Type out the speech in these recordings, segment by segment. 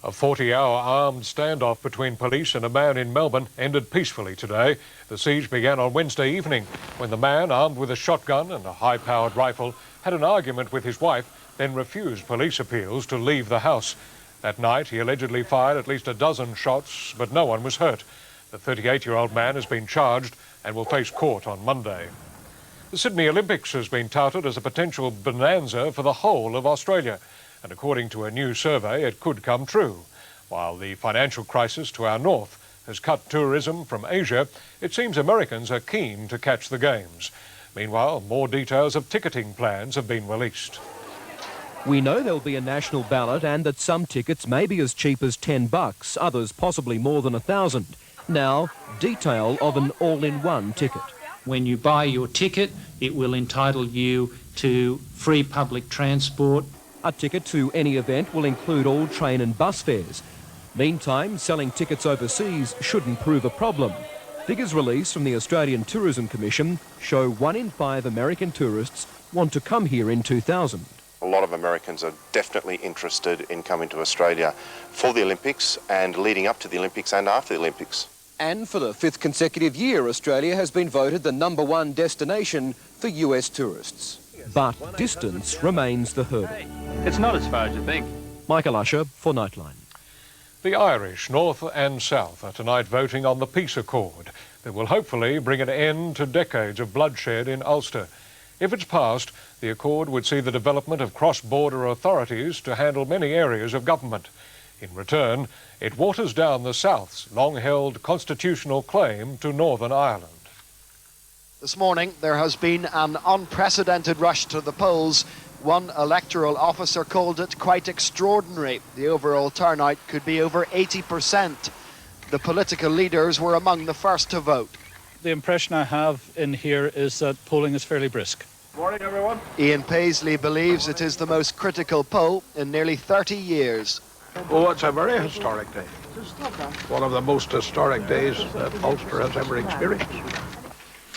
A 40-hour armed standoff between police and a man in Melbourne ended peacefully today. The siege began on Wednesday evening when the man, armed with a shotgun and a high-powered rifle, had an argument with his wife, then refused police appeals to leave the house. That night, he allegedly fired at least a dozen shots, but no one was hurt. The 38-year-old man has been charged and will face court on Monday. The Sydney Olympics has been touted as a potential bonanza for the whole of Australia. And according to a new survey, it could come true. While the financial crisis to our north has cut tourism from Asia, it seems Americans are keen to catch the games. Meanwhile, more details of ticketing plans have been released. We know there'll be a national ballot and that some tickets may be as cheap as $10, others possibly more than $1,000. Now, detail of an all-in-one ticket. When you buy your ticket, it will entitle you to free public transport. A ticket to any event will include all train and bus fares. Meantime, selling tickets overseas shouldn't prove a problem. Figures released from the Australian Tourism Commission show 1 in 5 American tourists want to come here in 2000. A lot of Americans are definitely interested in coming to Australia for the Olympics and leading up to the Olympics and after the Olympics. And for the 5th consecutive year, Australia has been voted the #1 destination for US tourists. But distance remains the hurdle. It's not as far as you think. Michael Usher for Nightline. The Irish, North and South, are tonight voting on the peace accord that will hopefully bring an end to decades of bloodshed in Ulster. If it's passed, the accord would see the development of cross-border authorities to handle many areas of government. In return, it waters down the South's long-held constitutional claim to Northern Ireland. This morning, there has been an unprecedented rush to the polls. One electoral officer called it quite extraordinary. The overall turnout could be over 80%. The political leaders were among the first to vote. The impression I have in here is that polling is fairly brisk. Morning, everyone. Ian Paisley believes it is the most critical poll in nearly 30 years. Oh, it's a very historic day. One of the most historic days that Ulster has ever experienced.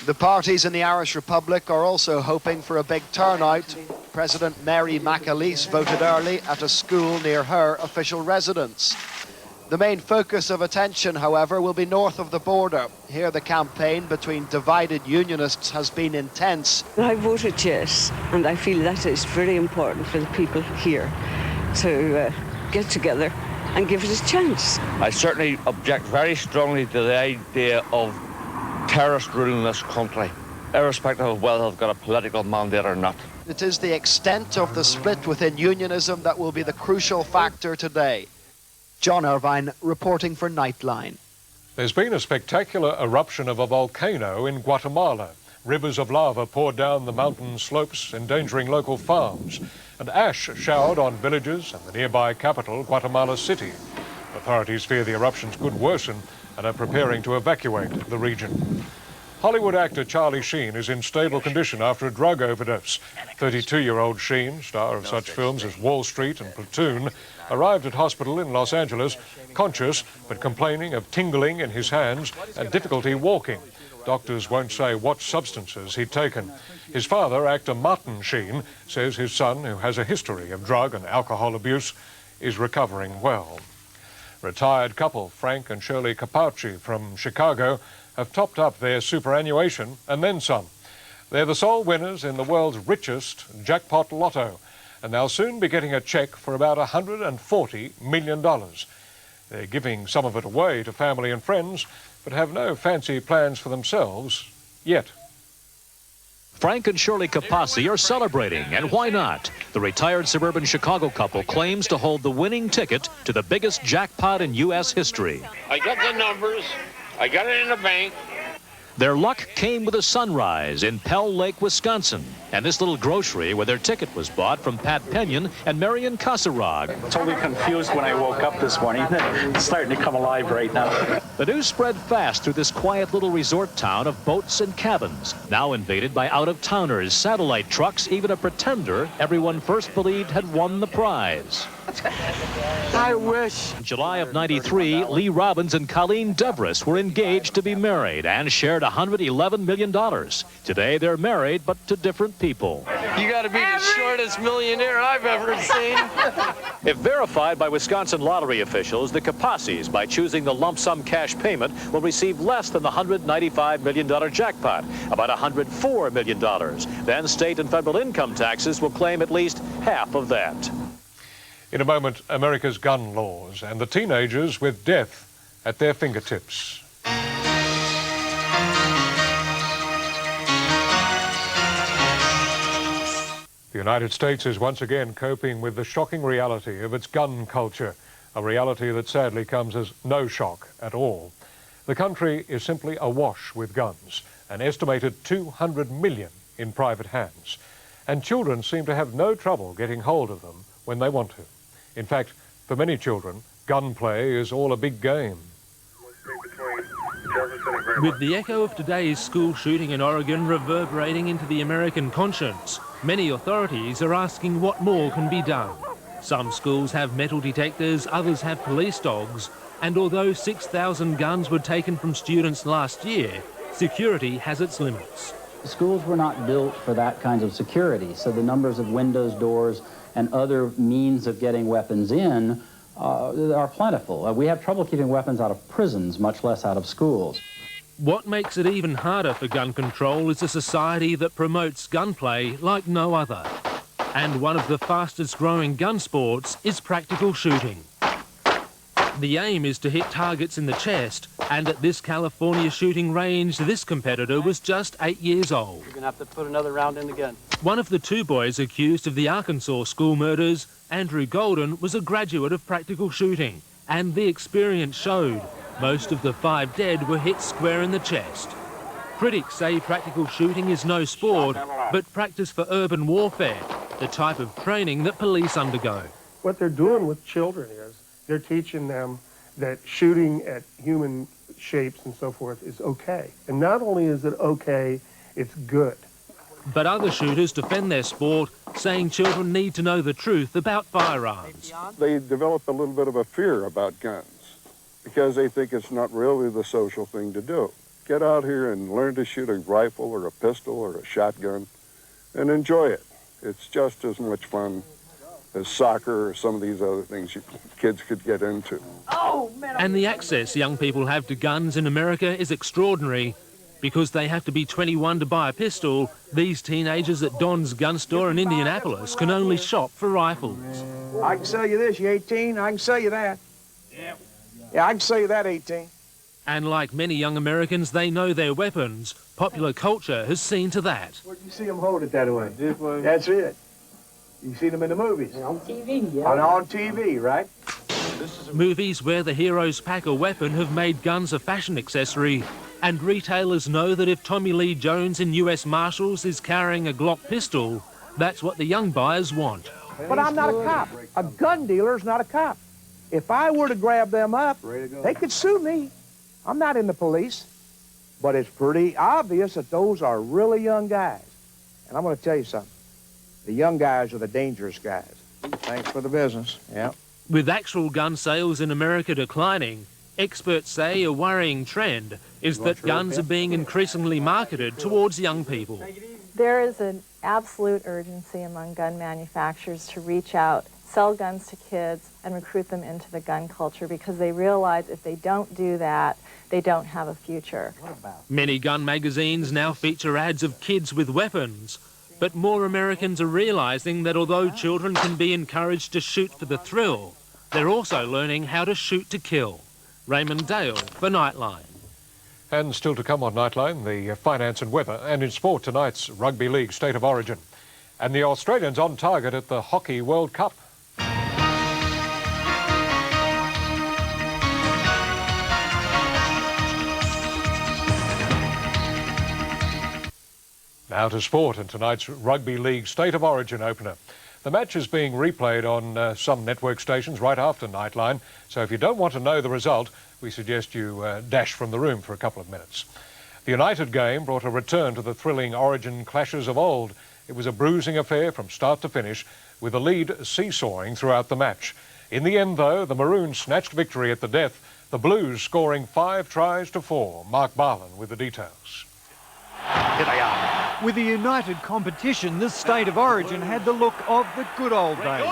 The parties in the Irish Republic are also hoping for a big turnout. President Mary McAleese voted early at a school near her official residence. The main focus of attention, however, will be north of the border. Here the campaign between divided unionists has been intense. I voted yes, and I feel that is very important for the people here to get together and give it a chance. I certainly object very strongly to the idea of terrorists ruling this country, irrespective of whether they've got a political mandate or not. It is the extent of the split within unionism that will be the crucial factor today. John Irvine reporting for Nightline. There's been a spectacular eruption of a volcano in Guatemala. Rivers of lava poured down the mountain slopes, endangering local farms, and ash showered on villages and the nearby capital, Guatemala City. Authorities fear the eruptions could worsen and are preparing to evacuate the region. Hollywood actor Charlie Sheen is in stable condition after a drug overdose. 32-year-old Sheen, star of such films as Wall Street and Platoon, arrived at hospital in Los Angeles, conscious but complaining of tingling in his hands and difficulty walking. Doctors won't say what substances he'd taken. His father, actor Martin Sheen, says his son, who has a history of drug and alcohol abuse, is recovering well. Retired couple Frank and Shirley Capacci from Chicago have topped up their superannuation and then some. They're the sole winners in the world's richest jackpot lotto, and they'll soon be getting a cheque for about $140 million. They're giving some of it away to family and friends, but have no fancy plans for themselves yet. Frank and Shirley Capacci are celebrating, and why not? The retired suburban Chicago couple claims to hold the winning ticket to the biggest jackpot in U.S. history. I got the numbers. I got it in the bank. Their luck came with a sunrise in Pell Lake, Wisconsin, and this little grocery where their ticket was bought from Pat Penyon and Marion Casarog. Totally confused when I woke up this morning. It's starting to come alive right now. The news spread fast through this quiet little resort town of boats and cabins, now invaded by out-of-towners, satellite trucks, even a pretender everyone first believed had won the prize. I wish. In July of '93, Lee Robbins and Colleen Deveris were engaged to be married and shared $111 million. Today, they're married, but to different people. You got to be the shortest millionaire I've ever seen. If verified by Wisconsin lottery officials, the Kapassis, by choosing the lump sum cash payment, will receive less than the $195 million jackpot, about $104 million. Then state and federal income taxes will claim at least half of that. In a moment, America's gun laws and the teenagers with death at their fingertips. The United States is once again coping with the shocking reality of its gun culture, a reality that sadly comes as no shock at all. The country is simply awash with guns, an estimated 200 million in private hands, and children seem to have no trouble getting hold of them when they want to. In fact, for many children, gunplay is all a big game. With the echo of today's school shooting in Oregon reverberating into the American conscience, many authorities are asking what more can be done. Some schools have metal detectors, others have police dogs, and although 6,000 guns were taken from students last year, security has its limits. Schools were not built for that kind of security, so the numbers of windows, doors, and other means of getting weapons in are plentiful. We have trouble keeping weapons out of prisons, much less out of schools. What makes it even harder for gun control is a society that promotes gunplay like no other. And one of the fastest growing gun sports is practical shooting. The aim is to hit targets in the chest, and at this California shooting range, this competitor was just 8 years old. You're going to have to put another round in the gun. One of the two boys accused of the Arkansas school murders, Andrew Golden, was a graduate of practical shooting, and the experience showed. Most of the 5 dead were hit square in the chest. Critics say practical shooting is no sport, but practice for urban warfare, the type of training that police undergo. What they're doing with children is they're teaching them that shooting at human shapes and so forth is okay. And not only is it okay, it's good. But other shooters defend their sport, saying children need to know the truth about firearms. They develop a little bit of a fear about guns because they think it's not really the social thing to do. Get out here and learn to shoot a rifle or a pistol or a shotgun and enjoy it. It's just as much fun as soccer or some of these other things kids could get into. And the access young people have to guns in America is extraordinary. Because they have to be 21 to buy a pistol, these teenagers at Don's gun store in Indianapolis can only shop for rifles. I can sell you this, you 18, I can sell you that. Yeah, I can sell you that, 18. And like many young Americans, they know their weapons. Popular culture has seen to that. Where'd you see them hold it that way? This way. That's it. You see them in the movies? On TV, yeah. On TV, right? Movies where the heroes pack a weapon have made guns a fashion accessory. And retailers know that if Tommy Lee Jones in US Marshals is carrying a Glock pistol, that's what the young buyers want. But I'm not a cop. A gun dealer's not a cop. If I were to grab them up, they could sue me. I'm not in the police. But it's pretty obvious that those are really young guys. And I'm going to tell you something. The young guys are the dangerous guys. Thanks for the business. Yeah. With actual gun sales in America declining, experts say a worrying trend is that guns are being increasingly marketed towards young people. There is an absolute urgency among gun manufacturers to reach out, sell guns to kids, and recruit them into the gun culture because they realize if they don't do that, they don't have a future. Many gun magazines now feature ads of kids with weapons, but more Americans are realizing that although children can be encouraged to shoot for the thrill, they're also learning how to shoot to kill. Raymond Dale for Nightline. And still to come on Nightline, the finance and weather, and in sport tonight's Rugby League State of Origin. And the Australians on target at the Hockey World Cup. Now to sport and tonight's Rugby League State of Origin opener. The match is being replayed on some network stations right after Nightline, so if you don't want to know the result, we suggest you dash from the room for a couple of minutes. The United game brought a return to the thrilling Origin clashes of old. It was a bruising affair from start to finish, with the lead seesawing throughout the match. In the end, though, the Maroons snatched victory at the death, the Blues scoring 5 tries to 4. Mark Barlin with the details. Here they are. With the united competition, the state of origin had the look of the good old days.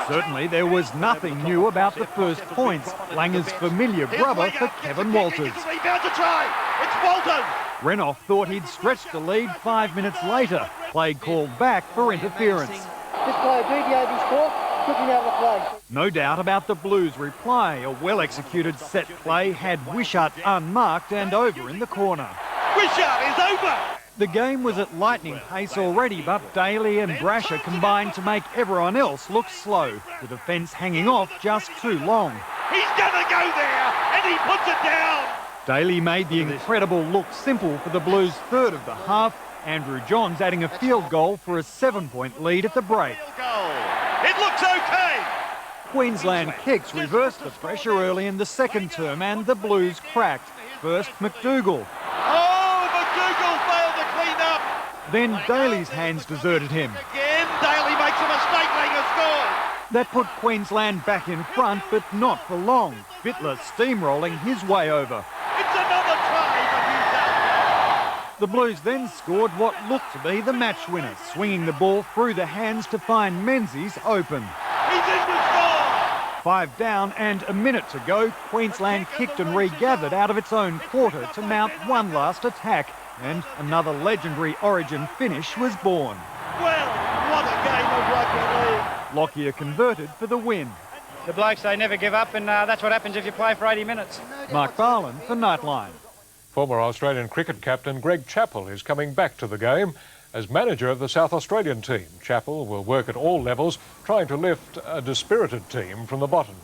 Certainly there was nothing new about the first points, Langer's familiar brother for Kevin Walters. It's Walton! Renoff thought he'd stretched the lead 5 minutes later. Play called back for interference. This player deviated his court, took him out of the play. No doubt about the Blues' reply. A well-executed set play had Wishart unmarked and over in the corner. Wishart is over! The game was at lightning pace already, but Daly and Brasher combined to make everyone else look slow. The defence hanging off just too long. He's gonna go there, and he puts it down! Daly made the incredible look simple for the Blues' third of the half. Andrew Johns adding a field goal for a 7-point lead at the break. It looks okay! Queensland Kicks reversed the pressure early in the second term and the Blues cracked. First, McDougall. Oh, McDougall failed to clean up! Then Daly's hands deserted him. Again, Daly makes a mistake, Langer scores! That put Queensland back in front, but not for long. Fittler steamrolling his way over. It's another try for New South Wales! The Blues then scored what looked to be the match winner, swinging the ball through the hands to find Menzies open. He's in to score! 5 down and a minute to go. Queensland kicked and regathered out of its own quarter to mount one last attack, and another legendary Origin finish was born. Well, what a game of rugby league! Lockyer converted for the win. The blokes, they never give up, and that's what happens if you play for 80 minutes. Mark Barlin for Nightline. Former Australian cricket captain Greg Chappell is coming back to the game as manager of the South Australian team. Chappell will work at all levels, trying to lift a dispirited team from the bottom.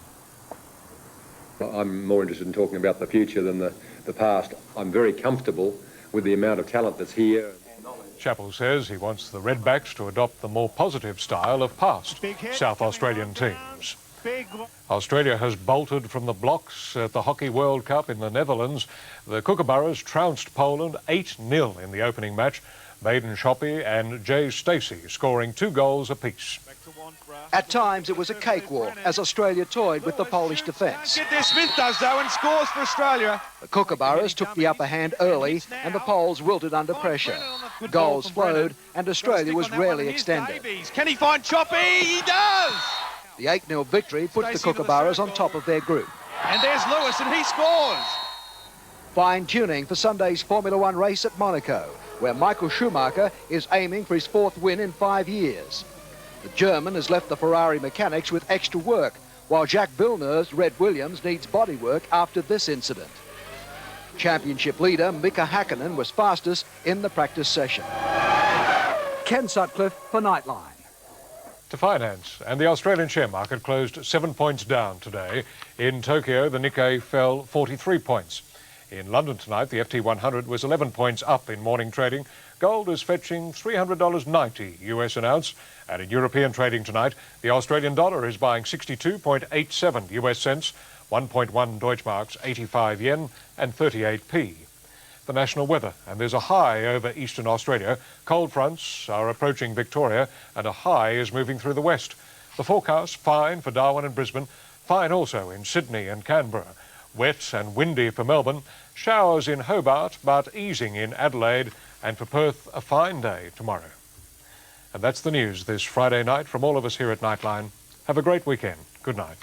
I'm more interested in talking about the future than the past. I'm very comfortable with the amount of talent that's here. Chappell says he wants the Redbacks to adopt the more positive style of past South Australian teams. Australia has bolted from the blocks at the Hockey World Cup in the Netherlands. The Kookaburras trounced Poland 8-0 in the opening match. Baden Shoppy and Jay Stacey scoring 2 goals apiece. At times it was a cakewalk as Australia toyed with the Polish defence. Smith does though and scores for Australia. The Kookaburras took the upper hand early and the Poles wilted under pressure. Goals flowed and Australia was rarely extended. Can he find Choppy? He does! The 8-0 victory put the Kookaburras on top of their group. And there's Lewis and he scores! Fine-tuning for Sunday's Formula One race at Monaco, where Michael Schumacher is aiming for his 4th win in 5 years. The German has left the Ferrari mechanics with extra work, while Jacques Villeneuve's Red Williams needs bodywork after this incident. Championship leader Mika Hakkinen was fastest in the practice session. Ken Sutcliffe for Nightline. To finance, and the Australian share market closed 7 points down today. In Tokyo, the Nikkei fell 43 points. In London tonight, the FT 100 was 11 points up in morning trading. Gold is fetching $300.90 US an ounce. And in European trading tonight, the Australian dollar is buying 62.87 US cents, 1.1 Deutschmarks, 85 yen and 38p. The national weather, and there's a high over eastern Australia. Cold fronts are approaching Victoria and a high is moving through the west. The forecast, fine for Darwin and Brisbane, fine also in Sydney and Canberra. Wet and windy for Melbourne, showers in Hobart but easing in Adelaide, and for Perth a fine day tomorrow. And that's the news this Friday night from all of us here at Nightline. Have a great weekend. Good night.